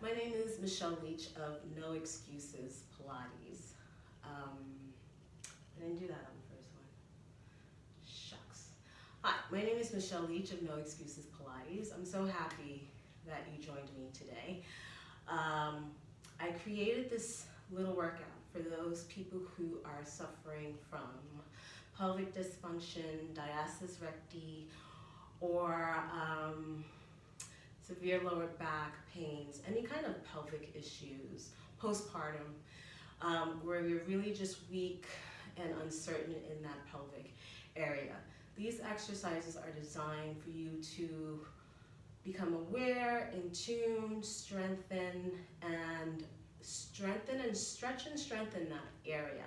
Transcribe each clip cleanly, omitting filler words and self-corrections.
My name is Michelle Leach of No Excuses Pilates. I didn't do that on the first one. Shucks. Hi, my name is Michelle Leach of No Excuses Pilates. I'm so happy that you joined me today. I created this little workout for those people who are suffering from pelvic dysfunction, diastasis recti, or severe lower back pains, any kind of pelvic issues, postpartum, where you're really just weak and uncertain in that pelvic area. These exercises are designed for you to become aware, in tune, strengthen and stretch and strengthen that area.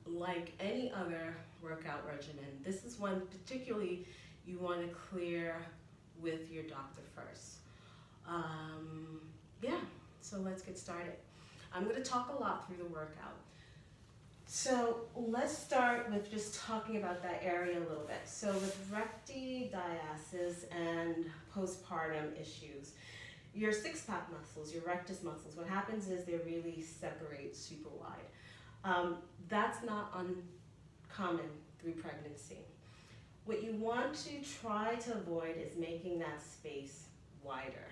Like any other workout regimen, this is one particularly you want to clear with your doctor first. So let's get started. I'm going to talk a lot through the workout. So let's start with just talking about that area a little bit. So with recti, diastasis, and postpartum issues, your six-pack muscles, your rectus muscles, what happens is they really separate super wide. That's not uncommon through pregnancy. What you want to try to avoid is making that space wider.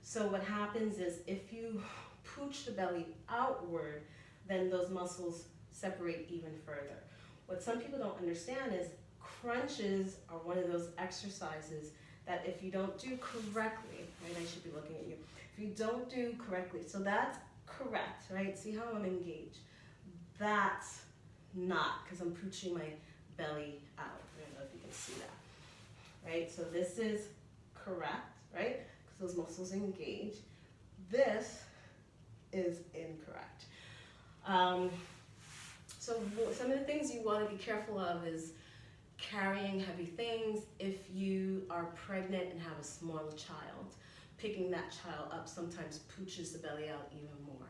So what happens is if you pooch the belly outward, then those muscles separate even further. What some people don't understand is crunches are one of those exercises that if you don't do correctly, right, I should be looking at you, if you don't do correctly, so that's correct, right, see how I'm engaged, that's not, because I'm pooching my belly out. I don't know if you can see that, right, so this is correct, right, because those muscles engage. This is incorrect. So some of the things you want to be careful of is carrying heavy things. If you are pregnant and have a small child, picking that child up sometimes pooches the belly out even more.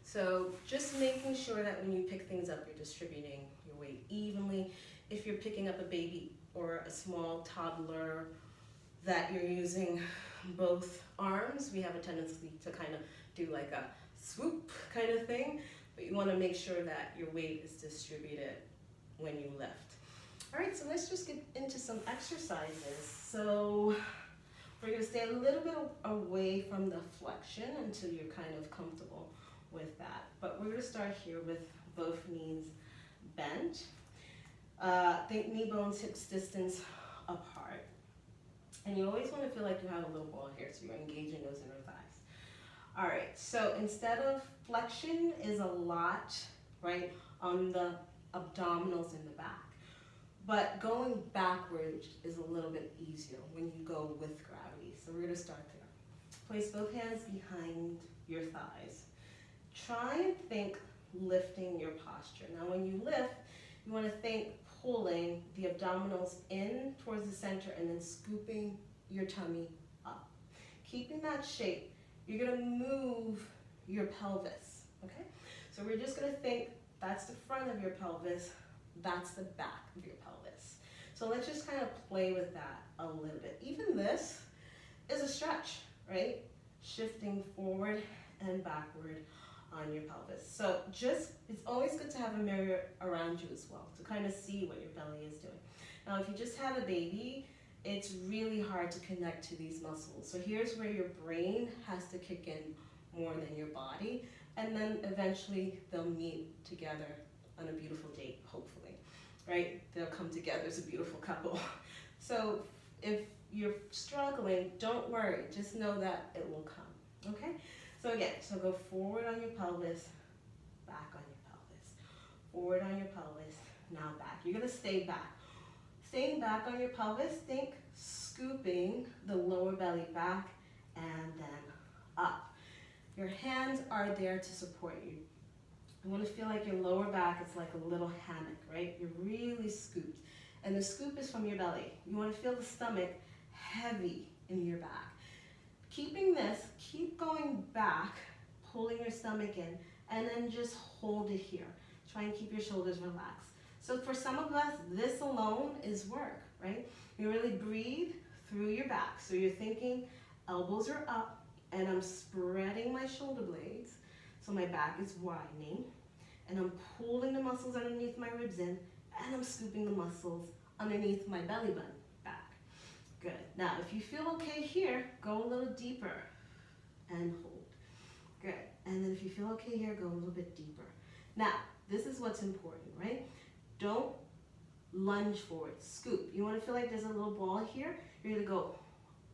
So just making sure that when you pick things up, you're distributing your weight evenly. If you're picking up a baby or a small toddler, that you're using both arms, we have a tendency to kind of do like a swoop kind of thing, but you want to make sure that your weight is distributed when you lift. All right, so let's just get into some exercises. So we're going to stay a little bit away from the flexion until you're kind of comfortable with that. But we're going to start here with both knees bent. Think knee bones, hips distance apart. And you always want to feel like you have a little ball here, so you're engaging those inner thighs. All right, so instead of flexion is a lot, right, on the abdominals in the back. But going backwards is a little bit easier when you go with gravity. So we're going to start there. Place both hands behind your thighs. Try and think lifting your posture. Now when you lift, you want to think pulling the abdominals in towards the center and then scooping your tummy up. Keeping that shape, you're going to move your pelvis, okay? So we're just going to think that's the front of your pelvis, that's the back of your pelvis. So let's just kind of play with that a little bit. Even this is a stretch, right? Shifting forward and backward on your pelvis. So it's always good to have a mirror around you as well to kind of see what your belly is doing. Now, if you just had a baby, it's really hard to connect to these muscles. So here's where your brain has to kick in more than your body, and then eventually they'll meet together on a beautiful date, hopefully, right? They'll come together as a beautiful couple. So if you're struggling, don't worry, just know that it will come, okay? So again, so go forward on your pelvis, back on your pelvis, forward on your pelvis, now back. You're gonna stay back. Staying back on your pelvis, think scooping the lower belly back and then up. Your hands are there to support you. You want to feel like your lower back is like a little hammock, right? You're really scooped. And the scoop is from your belly. You want to feel the stomach heavy in your back. Keeping this, keep going back, pulling your stomach in, and then just hold it here. Try and keep your shoulders relaxed. So for some of us, this alone is work, right? You really breathe through your back. So you're thinking elbows are up and I'm spreading my shoulder blades so my back is widening, and I'm pulling the muscles underneath my ribs in, and I'm scooping the muscles underneath my belly button back. Good. Now, if you feel okay here, go a little deeper and hold. Good. And then if you feel okay here, go a little bit deeper. Now, this is what's important, right? Don't lunge forward, scoop. You want to feel like there's a little ball here. You're going to go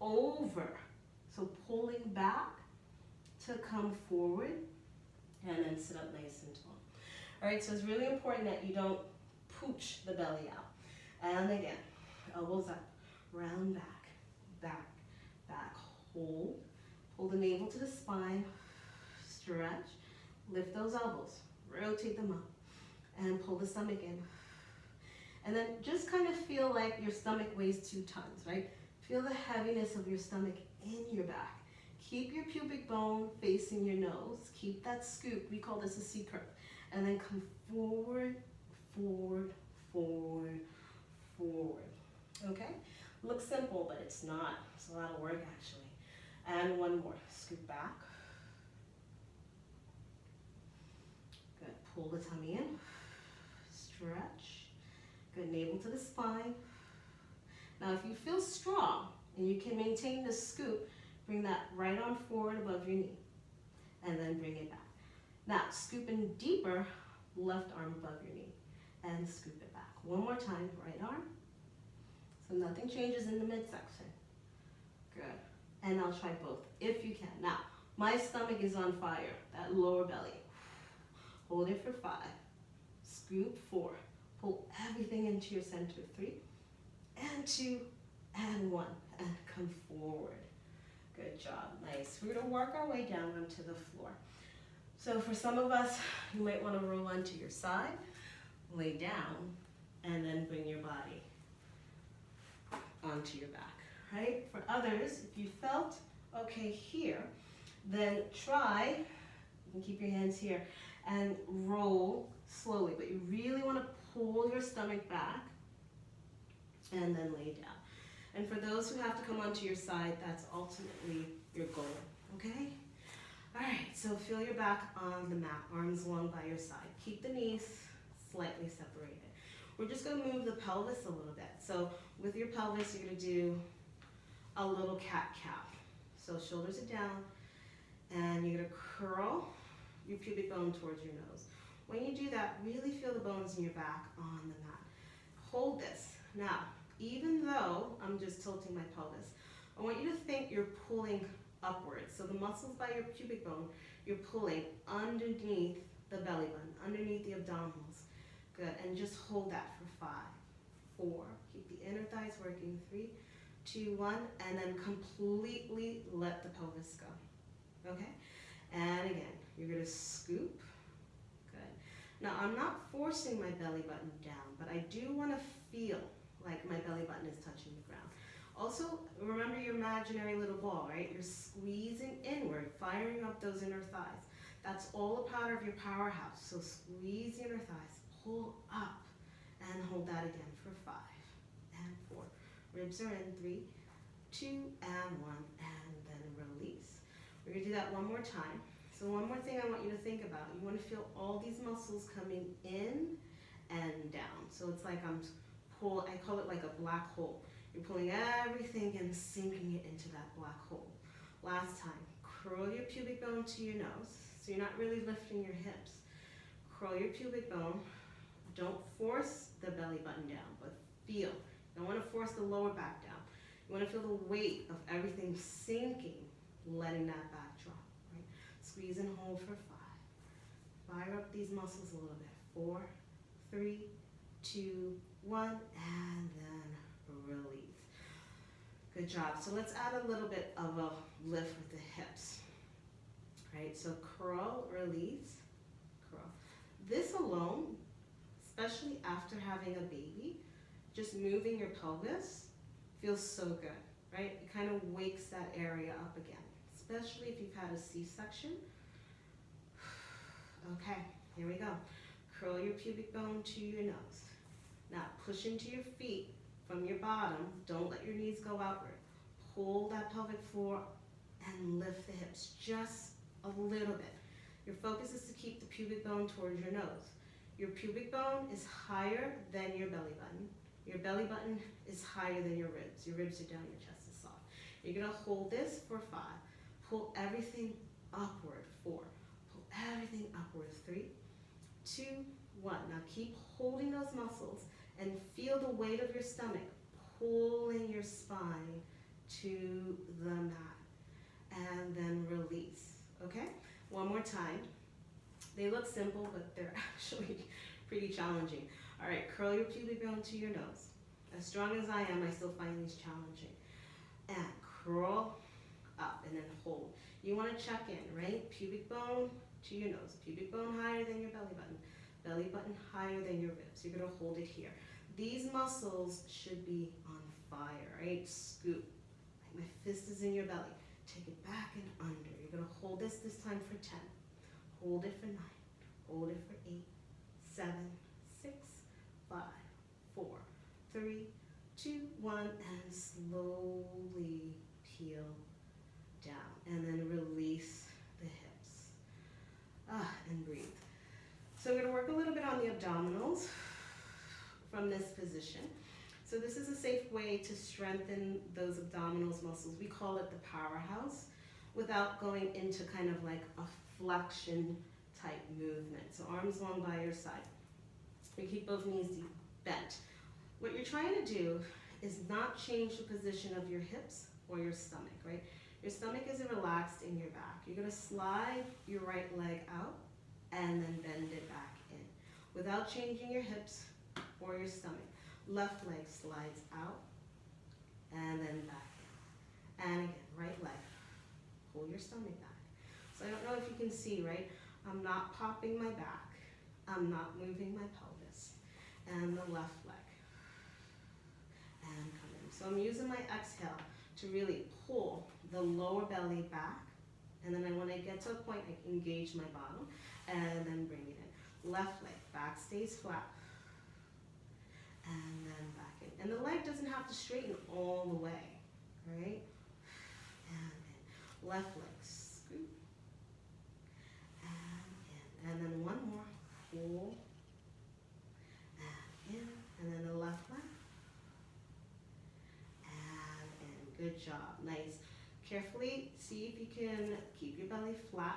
over. So pulling back to come forward and then sit up nice and tall. All right, so it's really important that you don't pooch the belly out. And again, elbows up, round back, back, back, hold. Pull the navel to the spine, stretch, lift those elbows, rotate them up, and pull the stomach in. And then just kind of feel like your stomach weighs 2 tons, right? Feel the heaviness of your stomach in your back. Keep your pubic bone facing your nose. Keep that scoop. We call this a C curve. And then come forward, forward, forward, forward. Okay? Looks simple, but it's not. It's a lot of work, actually. And one more. Scoop back. Good. Pull the tummy in. Stretch. Good. Navel to the spine. Now, if you feel strong and you can maintain the scoop, bring that right arm forward above your knee. And then bring it back. Now, scooping deeper, left arm above your knee. And scoop it back. One more time, right arm. So nothing changes in the midsection. Good. And I'll try both, if you can. Now, my stomach is on fire, that lower belly. Hold it for 5. Scoop 4. Pull everything into your center. 3, and 2, and 1. And come forward. Good job. Nice. We're going to work our way down onto the floor. So for some of us, you might want to roll onto your side, lay down, and then bring your body onto your back, right? For others, if you felt okay here, then try, you can keep your hands here, and roll slowly, but you really want to pull your stomach back and then lay down. And for those who have to come onto your side, that's ultimately your goal, okay? All right, so feel your back on the mat, arms long by your side. Keep the knees slightly separated. We're just going to move the pelvis a little bit. So with your pelvis, you're going to do a little cat-cow. So shoulders are down, and you're going to curl your pubic bone towards your nose. When you do that, really feel the bones in your back on the mat. Hold this. Now, even though I'm just tilting my pelvis, I want you to think you're pulling upwards. So the muscles by your pubic bone, you're pulling underneath the belly button, underneath the abdominals. Good, and just hold that for 5, 4. Keep the inner thighs working. 3, 2, 1, and then completely let the pelvis go. Okay? And again, you're going to scoop. Good. Now, I'm not forcing my belly button down, but I do want to feel like my belly button is touching the ground. Also, remember your imaginary little ball, right? You're squeezing inward, firing up those inner thighs. That's all a part of your powerhouse. So squeeze the inner thighs, pull up, and hold that again for 5 and 4. Ribs are in. 3, 2, and 1, and then release. We're going to do that one more time. So one more thing I want you to think about. You want to feel all these muscles coming in and down. So it's like I call it like a black hole. You're pulling everything and sinking it into that black hole. Last time, curl your pubic bone to your nose. So you're not really lifting your hips. Curl your pubic bone. Don't force the belly button down, but feel. You don't want to force the lower back down. You want to feel the weight of everything sinking, letting that back drop. Right? Squeeze and hold for 5. Fire up these muscles a little bit. 4, 3, 2, 1, and then release. Good job. So let's add a little bit of a lift with the hips. Right? So curl, release, curl. This alone, especially after having a baby, just moving your pelvis feels so good, right? It kind of wakes that area up again, especially if you've had a C-section. Okay, here we go. Curl your pubic bone to your nose. Now push into your feet from your bottom. Don't let your knees go outward. Pull that pelvic floor and lift the hips just a little bit. Your focus is to keep the pubic bone towards your nose. Your pubic bone is higher than your belly button. Your belly button is higher than your ribs. Your ribs are down, your chest is soft. You're gonna hold this for 5. Pull everything upward, 4. Pull everything upward, 3, 2, 1. Now keep holding those muscles and feel the weight of your stomach pulling your spine to the mat. And then release, okay? One more time. They look simple, but they're actually pretty challenging. All right, curl your pubic bone to your nose. As strong as I am, I still find these challenging. And curl up and then hold. You want to check in, right? Pubic bone to your nose. Pubic bone higher than your belly button. Belly button higher than your ribs. You're going to hold it here. These muscles should be on fire, right? Scoop. Like my fist is in your belly. Take it back and under. You're going to hold this time for 10. Hold it for 9. Hold it for 8, 7, 6, 5, 4, 3, 2, 1, and slowly peel down. And then release the hips. And breathe. So we're going to work a little bit on the abdominals from this position. So this is a safe way to strengthen those abdominals muscles. We call it the powerhouse without going into kind of like a flexion type movement. So arms long by your side. You keep both knees bent. What you're trying to do is not change the position of your hips or your stomach, right? Your stomach is relaxed in your back. You're going to slide your right leg out and then bend it back in without changing your hips or your stomach. Left leg slides out and then back in. And again, right leg. Pull your stomach back. So I don't know if you can see, right? I'm not popping my back. I'm not moving my pelvis. And the left leg. And come in. So I'm using my exhale to really pull the lower belly back. And then when I get to a point, I engage my bottom. And then bring it in. Left leg, back stays flat. And then back in. And the leg doesn't have to straighten all the way, right? And in. Left leg, scoop. And in. And then one more. Pull. And in. And then the left leg. And in. Good job. Nice. Carefully see if you can keep your belly flat.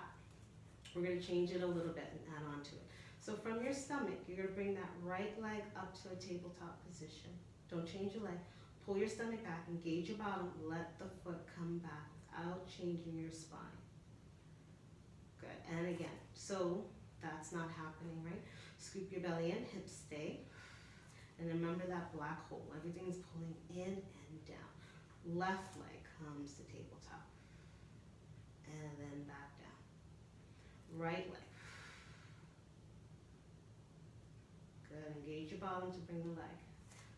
We're going to change it a little bit and add on to it. So from your stomach, you're going to bring that right leg up to a tabletop position. Don't change your leg. Pull your stomach back, engage your bottom, let the foot come back without changing your spine. Good, and again, so that's not happening, right? Scoop your belly in, hips stay. And remember that black hole. Everything's pulling in and down. Left leg comes to tabletop. And then back down. Right leg. Good, engage your bottom to bring the leg.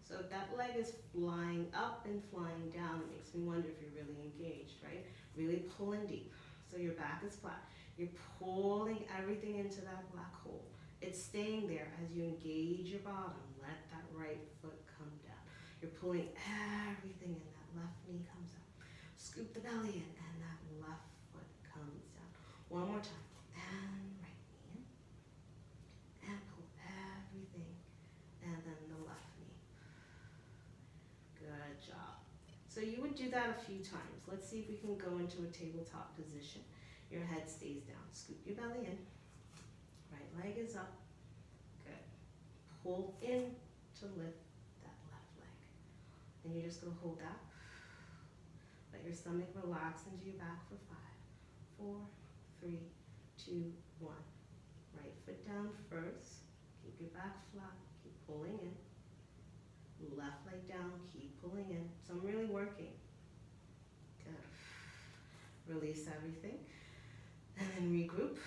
So if that leg is flying up and flying down, it makes me wonder if you're really engaged, right? Really pulling deep. So your back is flat. You're pulling everything into that black hole. It's staying there as you engage your bottom. Let that right foot come down. You're pulling everything in. That left knee comes up. Scoop the belly in and that left foot comes down. One more time. And right knee in. And pull everything. And then the left knee. Good job. So you would do that a few times. Let's see if we can go into a tabletop position. Your head stays down. Scoop your belly in. Right leg is up. Good. Pull in to lift that left leg. And you're just going to hold that. Let your stomach relax into your back for 5, 4, 3, 2, 1. Right foot down first. Keep your back flat. Keep pulling in. Left leg down. Keep pulling in. So I'm really working. Good. Release everything. And then regroup.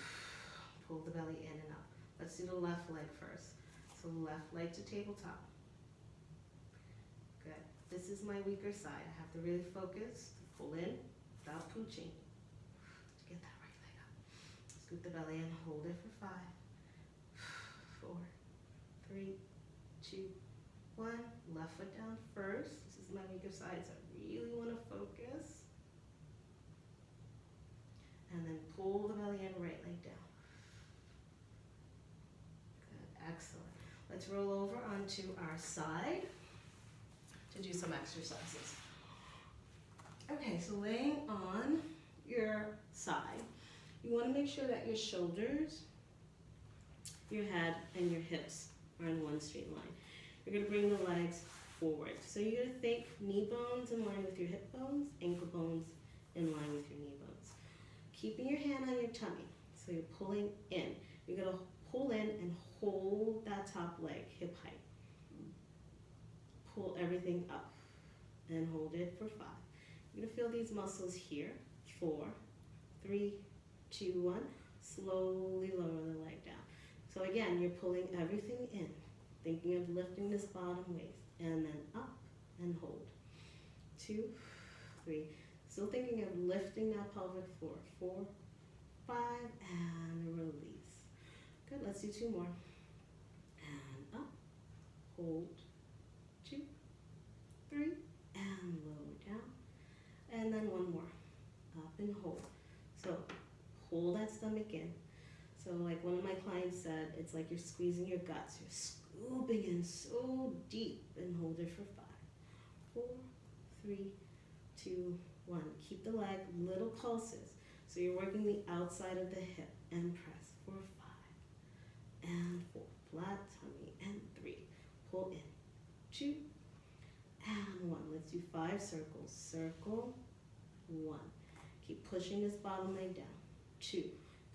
Pull the belly in and up. Let's do the left leg first. So left leg to tabletop. Good. This is my weaker side. I have to really focus to pull in without pooching. To get that right leg up. Scoop the belly in. Hold it for 5, 4, 3, 2, 1. Left foot down first. This is my weaker side, so I really want to focus. to our side to do some exercises. Okay, so laying on your side, you want to make sure that your shoulders, your head, and your hips are in one straight line. You're going to bring the legs forward. So you're going to think knee bones in line with your hip bones, ankle bones in line with your knee bones. Keeping your hand on your tummy, so you're pulling in. You're going to pull in and hold that top leg hip height. Pull everything up and hold it for 5. You're going to feel these muscles here. 4, 3, 2, 1. Slowly lower the leg down. So again, you're pulling everything in, thinking of lifting this bottom waist, and then up and hold. 2, 3. Still thinking of lifting that pelvic floor. 4, 5, and release. Good, let's do 2 more. And up, hold. 2, 3, and lower down. And then 1 more. Up and hold. So pull that stomach in. So like one of my clients said, it's like you're squeezing your guts. You're scooping in so deep, and hold it for 5, 4, 3, 2, 1. Keep the leg little pulses. So you're working the outside of the hip and press for 5 and 4. Flat tummy and 3. Pull in. 2 and 1. Let's do 5 circles. Circle 1. Keep pushing this bottom leg down. 2.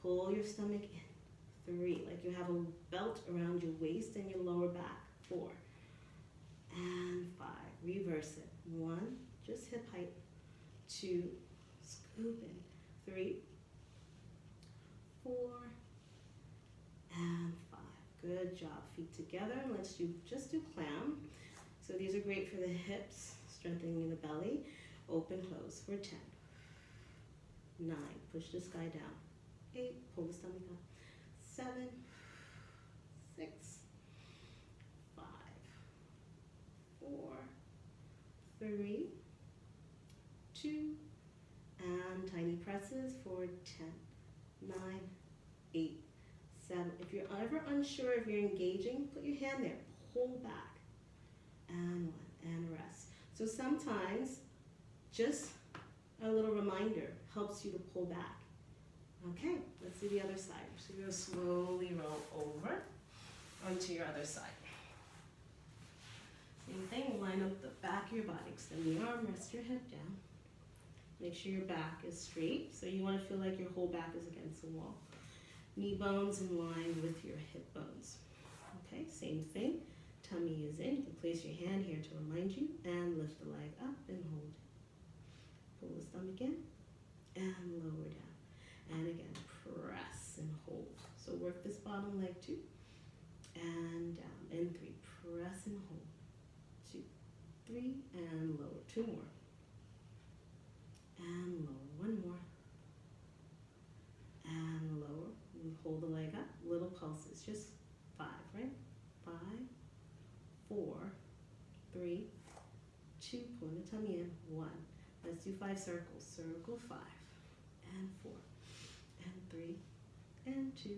Pull your stomach in. 3. Like you have a belt around your waist and your lower back. 4 and 5. Reverse it. 1. Just hip height. 2. Scoop in. 3, 4, and 5. Good job. Feet together. Let's just do clam. So these are great for the hips, strengthening the belly. Open, close for 10. 9. Push this guy down. 8. Pull the stomach up. 7, 6, 5, 4, 3, 2, and tiny presses for 10, 9, 8, 7. If you're ever unsure if you're engaging, put your hand there. Pull back. And 1, and rest. So sometimes just a little reminder helps you to pull back. Okay, let's do the other side. So you're going to slowly roll over onto your other side. Same thing, line up the back of your body. Extend the arm, rest your head down. Make sure your back is straight. So you want to feel like your whole back is against the wall. Knee bones in line with your hip bones. Okay, same thing. Tummy is in. You can place your hand here to remind you, and lift the leg up and hold it. Pull the stomach in and lower down. And again, press and hold. So work this bottom leg 2 and down. And 3. Press and hold. 2, 3, and lower. 2 more. And lower. 1 more. And lower. We hold the leg up. Little pulses. Just 5, right? 5, 4, 3, 2. Pull the tummy in. 1. Let's do 5 circles. Circle 5 and 4 and 3 and 2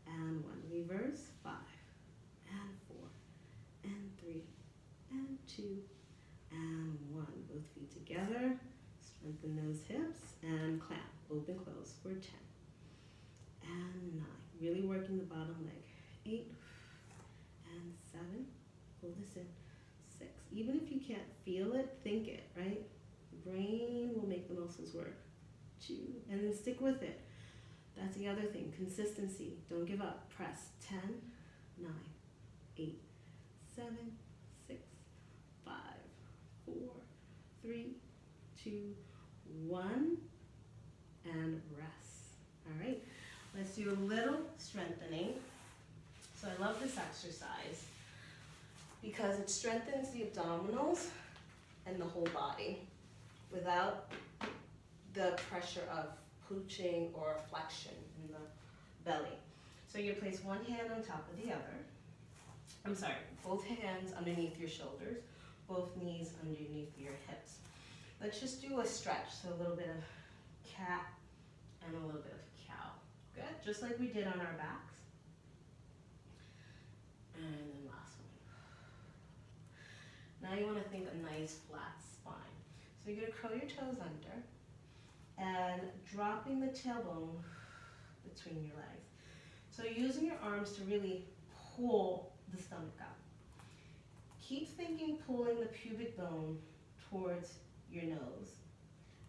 and 1. Reverse 5 and 4 and 3 and 2 and 1. Both feet together. Strengthen those hips and clamp. Open, close for 10 and 9. Really working the bottom leg. 8 and 7. Pull this in. 6. Even if you can't feel it, think it, right? The brain will make the muscles work. 2, and then stick with it. That's the other thing, consistency. Don't give up. Press. 10, 9, 8, 7, 6, 5, 4, 3, 2, 1, and rest. All right, let's do a little strengthening. So I love this exercise because it strengthens the abdominals and the whole body without the pressure of pooching or flexion in the belly. So you place one hand on top of the other. Both hands underneath your shoulders, both knees underneath your hips. Let's just do a stretch, so a little bit of cat and a little bit of cow. Good, just like we did on our backs. And then last one. Now you want to think a nice flat spine. So you're going to curl your toes under and dropping the tailbone between your legs. So using your arms to really pull the stomach up. Keep thinking pulling the pubic bone towards your nose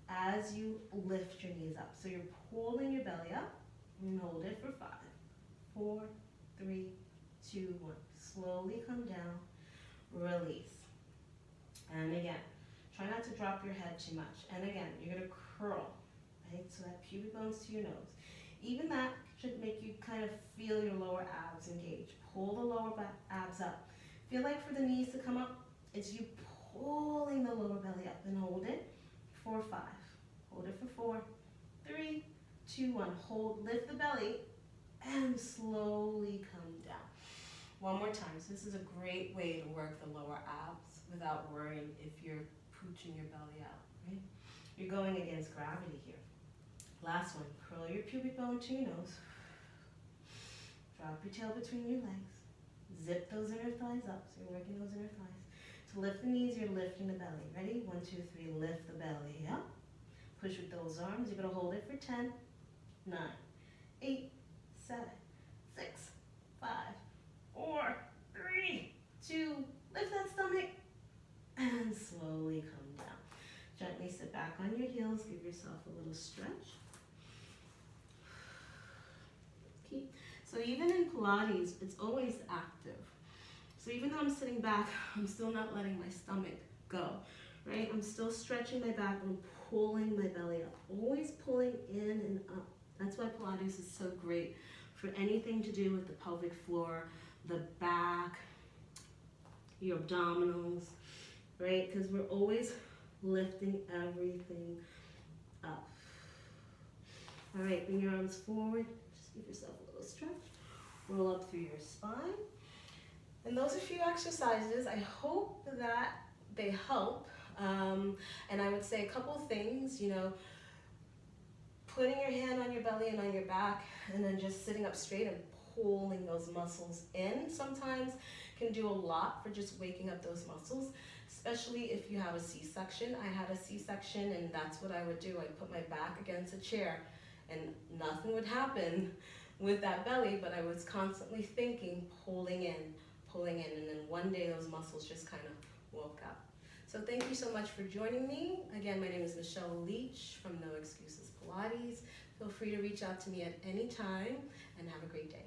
as you lift your knees up. So you're pulling your belly up and hold it for 5, 4, 3, 2, 1. Slowly come down, release. And again, try not to drop your head too much. And again, you're going to curl, right? So that pubic bone's to your nose. Even that should make you kind of feel your lower abs engage. Pull the lower abs up. Feel like for the knees to come up, it's you pulling the lower belly up, and hold it for 5. Hold it for 4, 3, 2, 1. Hold, lift the belly, and slowly come down. One more time. So this is a great way to work the lower abs without worrying if you're pooching your belly out, right? You're going against gravity here. Last one. Curl your pubic bone to your nose. Drop your tail between your legs. Zip those inner thighs up, so you're working those inner thighs. To lift the knees, you're lifting the belly. Ready? 1, 2, 3, lift the belly up. Push with those arms. You're going to hold it for 10, 9, 8, 7, 6, 5, 4, 3, 2, lift that stomach, and slowly come down. Gently sit back on your heels. Give yourself a little stretch. Keep. So even in Pilates, it's always active. So even though I'm sitting back, I'm still not letting my stomach go, right? I'm still stretching my back and pulling my belly up. Always pulling in and up. That's why Pilates is so great for anything to do with the pelvic floor, the back, your abdominals, right? Because we're always lifting everything up. All right, bring your arms forward. Just give yourself a little stretch. Roll up through your spine. And those are a few exercises. I hope that they help. And I would say a couple things, you know, putting your hand on your belly and on your back, and then just sitting up straight and pulling those muscles in sometimes can do a lot for just waking up those muscles, especially if you have a C-section. I had a C-section, and that's what I would do. I'd put my back against a chair, and nothing would happen with that belly, but I was constantly thinking, pulling in, and then one day those muscles just kind of woke up. So thank you so much for joining me. Again, my name is Michelle Leach from No Excuses Pilates. Feel free to reach out to me at any time, and have a great day.